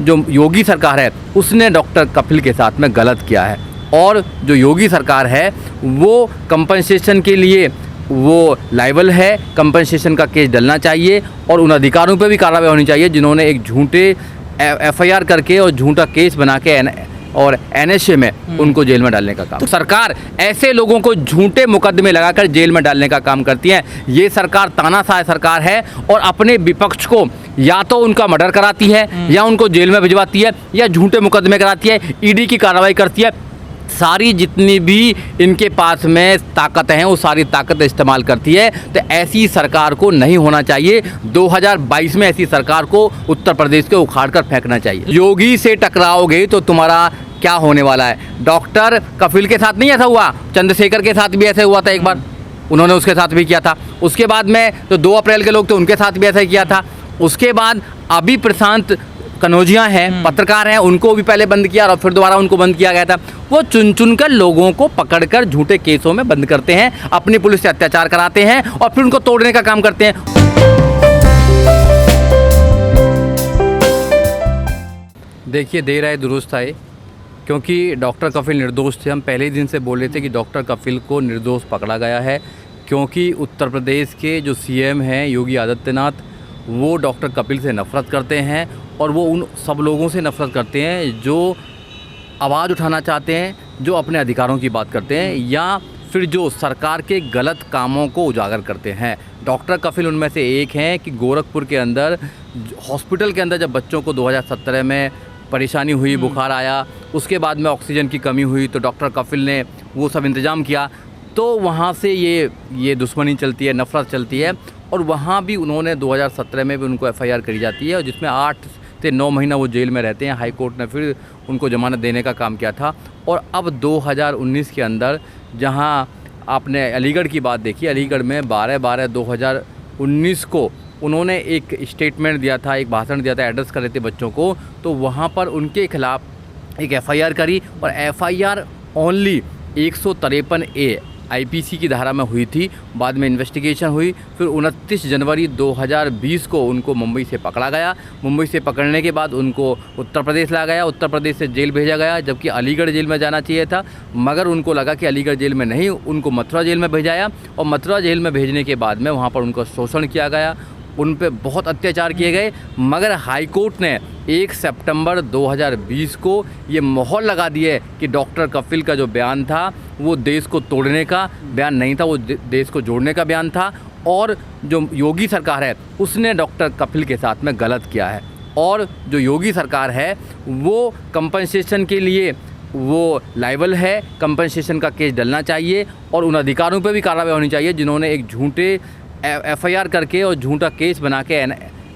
जो योगी सरकार है उसने डॉक्टर कपिल के साथ में गलत किया है। और जो योगी सरकार है वो कंपनसेशन के लिए वो लायबल है, कंपनसेशन का केस डलना चाहिए और उन अधिकारियों पे भी कार्रवाई होनी चाहिए जिन्होंने एक झूठे एफआईआर करके और झूठा केस बना के और एनएसए में उनको जेल में डालने का काम। तो सरकार ऐसे लोगों को झूठे मुकदमे लगाकर जेल में डालने का काम करती है। ये सरकार तानाशाह सरकार है और अपने विपक्ष को या तो उनका मर्डर कराती है या उनको जेल में भिजवाती है या झूठे मुकदमे कराती है, ईडी की कार्रवाई करती है। सारी जितनी भी इनके पास में ताकत हैं वो सारी ताकत इस्तेमाल करती है। तो ऐसी सरकार को नहीं होना चाहिए। 2022 में ऐसी सरकार को उत्तर प्रदेश के उखाड़ कर फेंकना चाहिए। योगी से टकराओगे तो तुम्हारा क्या होने वाला है। डॉक्टर कपिल के साथ नहीं ऐसा हुआ, चंद्रशेखर के साथ भी ऐसे हुआ था एक बार, उन्होंने उसके साथ भी किया था। उसके बाद में जो 2 अप्रैल के लोग थे उनके साथ भी ऐसा किया था। उसके बाद अभी प्रशांत कनौजिया हैं, पत्रकार हैं, उनको भी पहले बंद किया और फिर दोबारा उनको बंद किया गया था। वो चुन कर लोगों को पकड़कर झूठे केसों में बंद करते हैं, अपनी पुलिस से अत्याचार कराते हैं और फिर उनको तोड़ने का काम करते हैं। देखिए, देर आए दुरुस्त आए, क्योंकि डॉक्टर कपिल निर्दोष थे। हम पहले ही दिन से बोल रहे थे कि डॉक्टर कपिल को निर्दोष पकड़ा गया है, क्योंकि उत्तर प्रदेश के जो सीएम हैं योगी आदित्यनाथ, वो डॉक्टर कपिल से नफ़रत करते हैं और वो उन सब लोगों से नफ़रत करते हैं जो आवाज़ उठाना चाहते हैं, जो अपने अधिकारों की बात करते हैं या फिर जो सरकार के गलत कामों को उजागर करते हैं। डॉक्टर कपिल उनमें से एक हैं कि गोरखपुर के अंदर हॉस्पिटल के अंदर जब बच्चों को 2017 में परेशानी हुई, बुखार आया, उसके बाद में ऑक्सीजन की कमी हुई, तो डॉक्टर कपिल ने वो सब इंतज़ाम किया। तो वहाँ से ये दुश्मनी चलती है, नफ़रत चलती है और वहाँ भी उन्होंने 2017 में भी उनको एफआईआर करी जाती है और जिसमें 8 से 9 महीना वो जेल में रहते हैं। हाई कोर्ट ने फिर उनको ज़मानत देने का काम किया था। और अब 2019 के अंदर, जहाँ आपने अलीगढ़ की बात देखी, अलीगढ़ में 12/12/2019 को उन्होंने एक स्टेटमेंट दिया था, एक भाषण दिया था, एड्रेस कर रहे थे बच्चों को, तो वहाँ पर उनके खिलाफ़ एक एफआईआर करी और एफआईआर ओनली 153A आईपीसी की धारा में हुई थी। बाद में इन्वेस्टिगेशन हुई, फिर 29 जनवरी 2020 को उनको मुंबई से पकड़ा गया। मुंबई से पकड़ने के बाद उनको उत्तर प्रदेश लाया गया, उत्तर प्रदेश से जेल भेजा गया, जबकि अलीगढ़ जेल में जाना चाहिए था, मगर उनको लगा कि अलीगढ़ जेल में नहीं, उनको मथुरा जेल में भेजाया और मथुरा जेल में भेजने के बाद में वहाँ पर उनका शोषण किया गया, उन पे बहुत अत्याचार किए गए। मगर हाई कोर्ट ने 1 सितंबर 2020 को ये मोहर लगा दी है कि डॉक्टर कपिल का जो बयान था वो देश को तोड़ने का बयान नहीं था, वो देश को जोड़ने का बयान था। और जो योगी सरकार है उसने डॉक्टर कपिल के साथ में गलत किया है। और जो योगी सरकार है वो कंपनसेशन के लिए वो लायबल है, कंपनसेशन का केस डलना चाहिए और उन अधिकारियों पे भी कार्रवाई होनी चाहिए जिन्होंने एक झूठे एफआईआर करके और झूठा केस बना के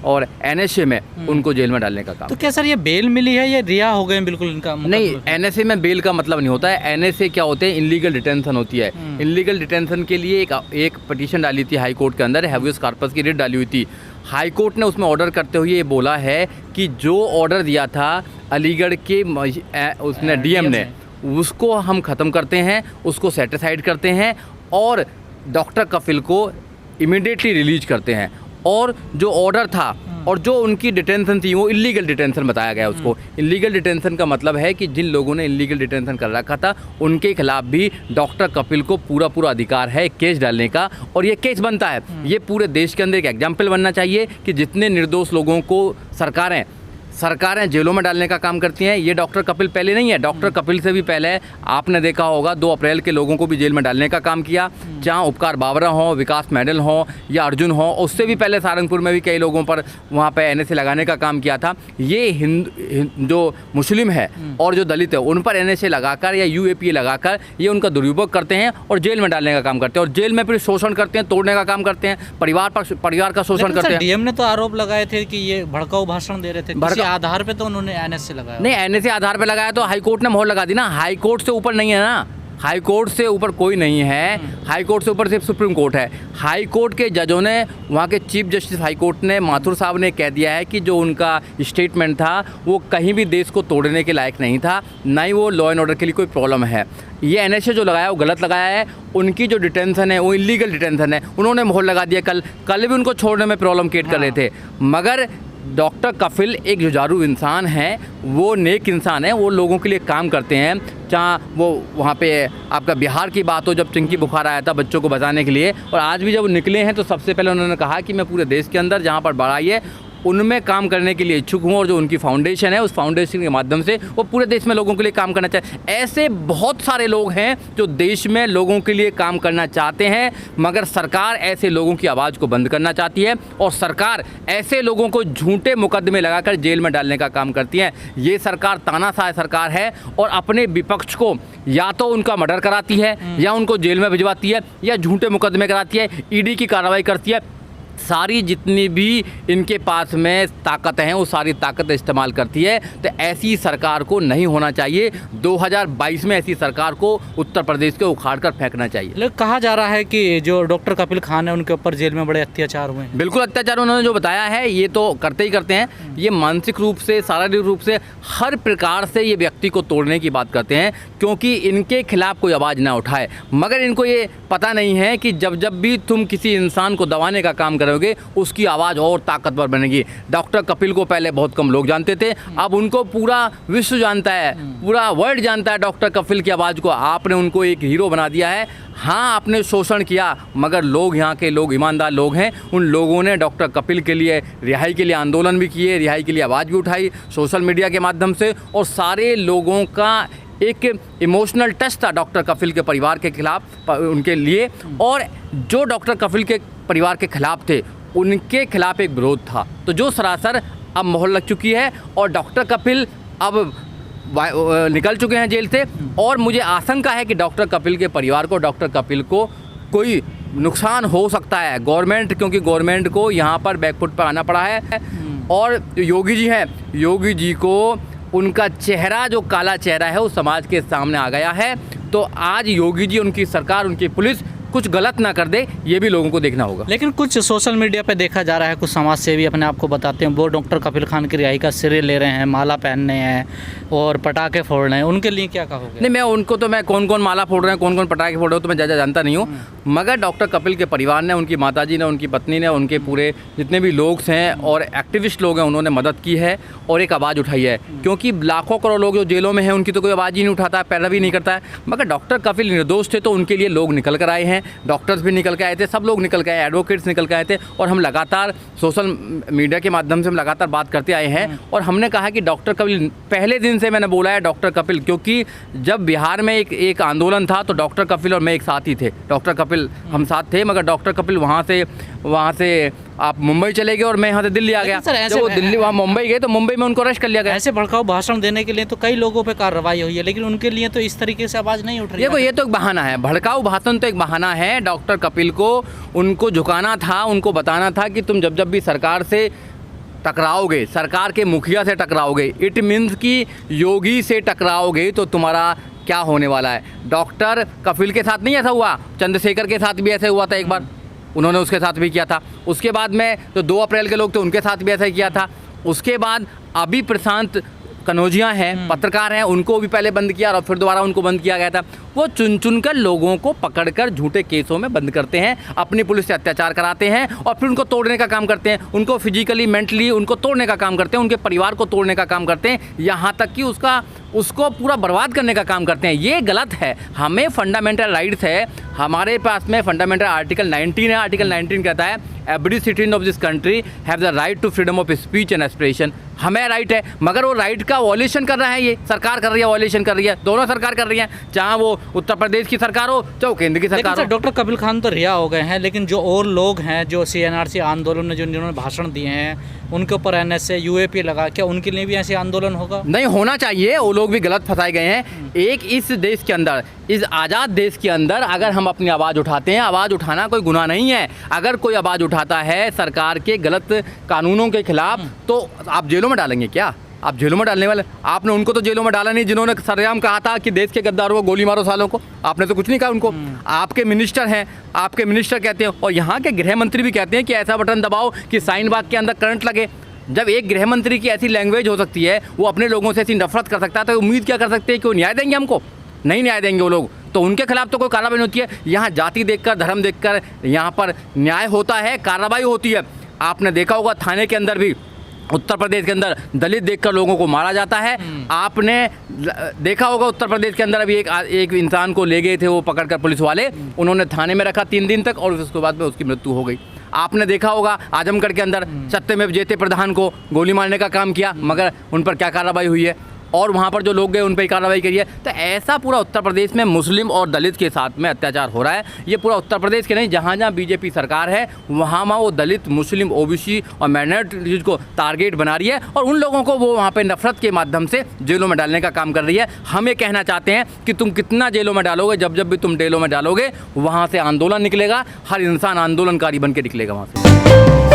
और एनएसए में उनको जेल में डालने का काम। तो क्या सर ये बेल मिली है या रिहा हो गए बिल्कुल इनका? नहीं, एनएसए में बेल का मतलब नहीं होता है। एनएसए क्या होते हैं, इनलीगल डिटेंशन होती है। इनलीगल डिटेंशन के लिए एक पिटीशन डाली थी हाई कोर्ट के अंदर, हैवियस कॉर्पस की रिट डाली हुई थी। हाई कोर्ट ने उसमें ऑर्डर करते हुए ये बोला है कि जो ऑर्डर दिया था अलीगढ़ के उसने डीएम ने, उसको हम ख़त्म करते हैं, उसको सेटिसाइड करते हैं और डॉक्टर कपिल को इमीडिएटली रिलीज करते हैं। और जो ऑर्डर था और जो उनकी डिटेंशन थी वो इलीगल डिटेंशन बताया गया उसको। इलीगल डिटेंशन का मतलब है कि जिन लोगों ने इलीगल डिटेंशन कर रखा था उनके खिलाफ भी डॉक्टर कपिल को पूरा अधिकार है केस डालने का और ये केस बनता है। ये पूरे देश के अंदर एक एग्जाम्पल बनना चाहिए कि जितने निर्दोष लोगों को सरकारें जेलों में डालने का काम करती हैं। ये डॉक्टर कपिल पहले नहीं है, डॉक्टर कपिल से भी पहले आपने देखा होगा 2 अप्रैल के लोगों को भी जेल में डालने का काम किया, जहां उपकार बावरा हो, विकास मेडल हो या अर्जुन हो। उससे भी पहले सहारनपुर में भी कई लोगों पर वहां पे एनएसए लगाने का काम किया था। ये जो मुस्लिम है और जो दलित है उन पर एनएसए लगाकर या यूएपीए लगाकर ये उनका दुरुपयोग करते हैं और जेल में डालने का काम करते हैं और जेल में फिर शोषण करते हैं, तोड़ने का काम करते हैं, परिवार का शोषण करते हैं। डीएम ने तो आरोप लगाए थे कि ये भड़काऊ भाषण दे रहे थे, आधार पे तो उन्होंने एनएसए लगाया। नहीं, एनएसए आधार पे लगाया तो हाई कोर्ट ने मोहर लगा दी ना। हाई कोर्ट से ऊपर नहीं है ना, हाई कोर्ट से ऊपर कोई नहीं है। हाई कोर्ट से ऊपर सिर्फ सुप्रीम कोर्ट है। हाई कोर्ट के जजों ने, वहाँ के चीफ जस्टिस हाई कोर्ट ने, माथुर साहब ने कह दिया है कि जो उनका स्टेटमेंट था वो कहीं भी देश को तोड़ने के लायक नहीं था, ना ही वो लॉ एंड ऑर्डर के लिए कोई प्रॉब्लम है। ये एनएसए जो लगाया वो गलत लगाया है। उनकी जो डिटेंशन है वो इलीगल डिटेंशन है, उन्होंने मोहर लगा दिया। कल भी उनको छोड़ने में प्रॉब्लम क्रिएट कर रहे थे, मगर डॉक्टर कपिल एक जुझारू इंसान है, वो नेक इंसान है, वो लोगों के लिए काम करते हैं। चाहे वो वहाँ पे आपका बिहार की बात हो, जब चिंकी बुखार आया था बच्चों को बचाने के लिए, और आज भी जब वो निकले हैं तो सबसे पहले उन्होंने कहा कि मैं पूरे देश के अंदर जहाँ पर बाढ़ आई है उनमें काम करने के लिए इच्छुक हूँ, और जो उनकी फाउंडेशन है उस फाउंडेशन के माध्यम से वो पूरे देश में लोगों के लिए काम करना चाहते। ऐसे बहुत सारे लोग हैं जो देश में लोगों के लिए काम करना चाहते हैं, मगर सरकार ऐसे लोगों की आवाज़ को बंद करना चाहती है और सरकार ऐसे लोगों को झूठे मुकदमे लगाकर जेल में डालने का काम करती है। ये सरकार तानाशाह सरकार है और अपने विपक्ष को या तो उनका मर्डर कराती है या उनको जेल में भिजवाती है या झूठे मुकदमे कराती है, ईडी की कार्रवाई करती है। सारी जितनी भी इनके पास में ताकत हैं वो सारी ताकत इस्तेमाल करती है। तो ऐसी सरकार को नहीं होना चाहिए। 2022 में ऐसी सरकार को उत्तर प्रदेश के उखाड़ कर फेंकना चाहिए। लेकिन कहा जा रहा है कि जो डॉक्टर कपिल खान है उनके ऊपर जेल में बड़े अत्याचार हुए हैं। बिल्कुल अत्याचार उन्होंने जो बताया है ये तो करते ही करते हैं। ये मानसिक रूप से, शारीरिक रूप से, हर प्रकार से ये व्यक्ति को तोड़ने की बात करते हैं, क्योंकि इनके खिलाफ कोई आवाज़ ना उठाए। मगर इनको ये पता नहीं है कि जब भी तुम किसी इंसान को दबाने का काम करोगे उसकी आवाज़ और ताकतवर बनेगी। डॉक्टर कपिल को पहले बहुत कम लोग जानते थे, अब उनको पूरा विश्व जानता है, पूरा वर्ल्ड जानता है डॉक्टर कपिल की आवाज़ को। आपने उनको एक हीरो बना दिया है। हाँ, आपने शोषण किया, मगर लोग, यहाँ के लोग ईमानदार लोग हैं। उन लोगों ने डॉक्टर कपिल के लिए रिहाई के लिए आंदोलन भी किए, रिहाई के लिए आवाज़ भी उठाई सोशल मीडिया के माध्यम से, और सारे लोगों का एक इमोशनल टच था डॉक्टर कपिल के परिवार के खिलाफ, उनके लिए। और जो डॉक्टर कपिल के परिवार के खिलाफ थे उनके खिलाफ एक विरोध था, तो जो सरासर अब मोहर लग चुकी है और डॉक्टर कपिल अब निकल चुके हैं जेल से। और मुझे आशंका है कि डॉक्टर कपिल के परिवार को, डॉक्टर कपिल को कोई नुकसान हो सकता है। गवर्नमेंट, क्योंकि गवर्नमेंट को यहाँ पर बैकफुट पर आना पड़ा है। और योगी जी हैं, योगी जी को उनका चेहरा, जो काला चेहरा है, वो समाज के सामने आ गया है। तो आज योगी जी, उनकी सरकार, उनकी पुलिस कुछ गलत ना कर दे, ये भी लोगों को देखना होगा। लेकिन कुछ सोशल मीडिया पे देखा जा रहा है, कुछ समाज सेवी अपने आप को बताते हैं, वो डॉक्टर कपिल खान की रिहाई का श्रेय ले रहे हैं, माला पहनने हैं और पटाखे फोड़ रहे हैं। उनके लिए क्या कहोगे? नहीं, मैं उनको तो, मैं कौन कौन माला फोड़ रहे हैं, कौन कौन पटाखे फोड़ रहे हो तो मैं ज़्यादा जानता नहीं हूँ। मगर डॉक्टर कपिल के परिवार ने, उनकी माताजी ने, उनकी पत्नी ने, उनके पूरे जितने भी लोग हैं और एक्टिविस्ट लोग हैं, उन्होंने मदद की है और एक आवाज़ उठाई है। क्योंकि लाखों करोड़ लोग जो जेलों में हैं उनकी तो कोई आवाज़ ही नहीं उठाता, पैदा भी नहीं करता है। मगर डॉक्टर कपिल निर्दोष थे तो उनके लिए लोग निकल कर आए हैं, डॉक्टर्स भी निकल के आए थे, सब लोग निकल के आए, एडवोकेट्स निकल के आए थे। और हम लगातार सोशल मीडिया के माध्यम से हम लगातार बात करते आए हैं और हमने कहा कि डॉक्टर कपिल, पहले दिन से मैंने बोला है डॉक्टर कपिल, क्योंकि जब बिहार में एक आंदोलन था तो डॉक्टर कपिल और मैं एक साथ ही थे। डॉक्टर कपिल हम साथ थे, मगर डॉक्टर कपिल वहाँ से आप मुंबई चले गए और मैं यहाँ से दिल्ली आ गया। जब वो दिल्ली, वहाँ मुंबई गए तो मुंबई में उनको अरेस्ट कर लिया गया। ऐसे भड़काऊ भाषण देने के लिए तो कई लोगों पे कार्रवाई हुई है, लेकिन उनके लिए तो इस तरीके से आवाज़ नहीं उठ रही है। देखो, ये तो एक बहाना है, भड़काऊ भाषण तो एक बहाना है। डॉक्टर कपिल को उनको झुकाना था, उनको बताना था कि तुम जब भी सरकार से टकराओगे, सरकार के मुखिया से टकराओगे, इट मीन्स कि योगी से टकराओगे तो तुम्हारा क्या होने वाला है। डॉक्टर कपिल के साथ नहीं ऐसा हुआ, चंद्रशेखर के साथ भी ऐसे हुआ था एक बार, उन्होंने उसके साथ भी किया था। उसके बाद में जो 2 अप्रैल के लोग थे उनके साथ भी ऐसा ही किया था। उसके बाद अभी प्रशांत कनौजिया हैं, पत्रकार हैं, उनको भी पहले बंद किया और फिर दोबारा उनको बंद किया गया था। वो चुन कर लोगों को पकड़कर झूठे केसों में बंद करते हैं, अपनी पुलिस से अत्याचार कराते हैं और फिर उनको तोड़ने का काम करते हैं, उनको फिजिकली, मेंटली उनको तोड़ने का काम करते हैं, उनके परिवार को तोड़ने का काम करते हैं, यहाँ तक कि उसको पूरा बर्बाद करने का काम करते हैं। ये गलत है। हमें फंडामेंटल राइट्स है, हमारे पास में फंडामेंटल आर्टिकल 19 है। आर्टिकल 19 कहता है every citizen of this country have the right to freedom of speech and expression. हमें राइट है, मगर वो राइट का वॉयलेशन कर रहा है, ये सरकार कर रही है, वॉयलेशन कर रही है, दोनों सरकार कर रही है, चाहे वो उत्तर प्रदेश की सरकार हो चाहे केंद्र की सरकार हो। डॉक्टर कपिल खान तो रिहा हो गए हैं, लेकिन जो और लोग हैं जो CNRC आंदोलन में जिन्होंने भाषण दिए हैं उनके ऊपर NSA UAP लगा, क्या उनके लिए भी ऐसे आंदोलन होगा? नहीं होना चाहिए, वो लोग भी गलत फंसाए गए हैं। एक इस देश के अंदर, इस आज़ाद देश के अंदर अगर हम अपनी आवाज़ उठाते हैं, आवाज़ उठाना कोई गुनाह नहीं है। अगर कोई आवाज़ उठाता है सरकार के गलत कानूनों के खिलाफ तो आप जेलों में डालेंगे क्या? आप जेलों में डालने वाले, आपने उनको तो जेलों में डाला नहीं जिन्होंने सरेआम कहा था कि देश के गद्दारों को गोली मारो सालों को, आपने तो कुछ नहीं कहा उनको। आपके मिनिस्टर हैं, आपके मिनिस्टर कहते हैं और यहाँ के गृह मंत्री भी कहते हैं कि ऐसा बटन दबाओ कि शाहीन बाग के अंदर करंट लगे। जब एक गृह मंत्री की ऐसी लैंग्वेज हो सकती है, वो अपने लोगों से ऐसी नफरत कर सकता है, तो उम्मीद क्या कर सकते हैं कि वो न्याय देंगे हमको? नहीं न्याय देंगे वो लोग। तो उनके खिलाफ तो कोई कार्रवाई होती है। यहाँ जाति देखकर, धर्म देखकर यहाँ पर न्याय होता है, कार्रवाई होती है। आपने देखा होगा थाने के अंदर भी उत्तर प्रदेश के अंदर दलित देखकर लोगों को मारा जाता है। आपने देखा होगा उत्तर प्रदेश के अंदर अभी एक इंसान को ले गए थे वो पकड़कर पुलिस वाले, उन्होंने थाने में रखा 3 दिन तक और उसके बाद में उसकी मृत्यु हो गई। आपने देखा होगा आजमगढ़ के अंदर सत्यमेव जयते प्रधान को गोली मारने का काम किया, मगर उन पर क्या कार्रवाई हुई है, और वहाँ पर जो लोग गए उन पर कार्रवाई करी है। तो ऐसा पूरा उत्तर प्रदेश में मुस्लिम और दलित के साथ में अत्याचार हो रहा है। ये पूरा उत्तर प्रदेश के नहीं, जहाँ जहाँ बीजेपी सरकार है वहाँ वो दलित, मुस्लिम, ओबीसी और माइनॉरिटीज को टारगेट बना रही है और उन लोगों को वो वहाँ पे नफरत के माध्यम से जेलों में डालने का काम कर रही है। हम ये कहना चाहते हैं कि तुम कितना जेलों में डालोगे, जब भी तुम जेलों में डालोगे वहाँ से आंदोलन निकलेगा, हर इंसान आंदोलनकारी बन के निकलेगा वहाँ से।